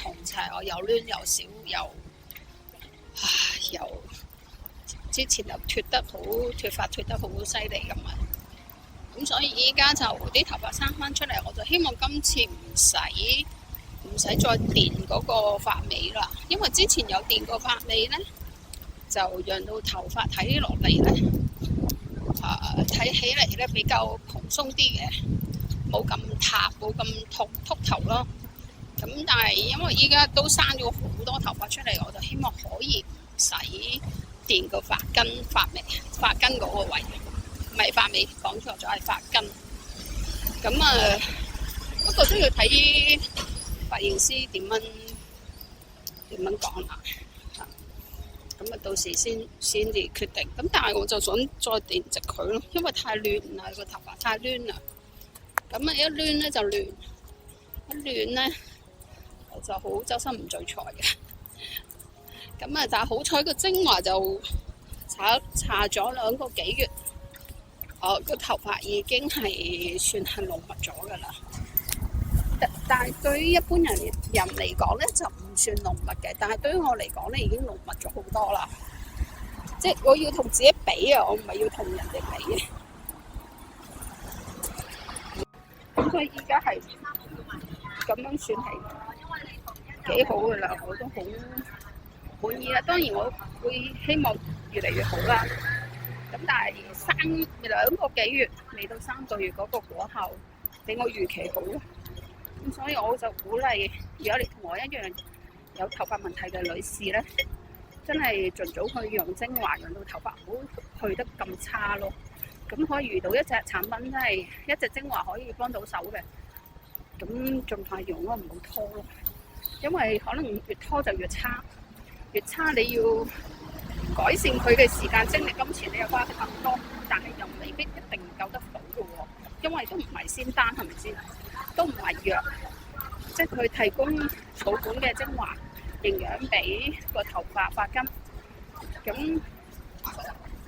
同，就係我又攣又少又之前又脫髮脫得好犀利咁啊！咁所以依家就啲頭髮生翻出嚟，我就希望今次唔使再電嗰個髮尾啦，因為之前有電過髮尾呢，就讓到頭髮睇落嚟呢，睇起嚟呢比較蓬鬆啲嘅，冇咁塌，冇咁禿頭咯。咁但係因為依家都生咗好多頭髮出嚟，我就希望可以唔使電個髮根嗰個位，唔係髮尾，講錯咗係髮根。咁不過都要睇髮型師點樣講啦。咁到時先至決定。咁但係我就想再電直佢咯，因為太亂啦，個頭髮太亂啦。咁一亂咧就亂，一亂咧就好周身唔聚財嘅。咁但係好彩個精華就搽咗2個幾月，個頭髮已經係算係濃密咗噶啦。但係對於一般人嚟講咧就唔算濃密嘅，但係對於我嚟講咧已經濃密咗好多啦。即係我要同自己比啊，我唔係要同人哋比嘅。咁所以依家係咁樣算係幾好噶啦，我都好滿意啦。當然我會希望越嚟越好啦。咁但係生2個幾月未到3個月嗰個果效比我預期好咯。咁所以我就鼓勵，如果你同我一樣有頭髮問題嘅女士咧，真係盡早去用精華，讓到頭髮唔好去得咁差咯。咁可以遇到一隻產品，真係一隻精華可以幫到手嘅，咁盡快用咯，唔好拖咯。因為可能越拖就越差，越差你要改善佢嘅時間、精力、金錢，你又花得更多，但係又未必一定夠得到嘅喎。因為都唔係仙丹，係咪先？都唔係藥，即係佢提供草本嘅精華營養俾個頭髮髮根，咁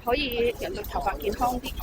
可以讓到頭髮健康啲。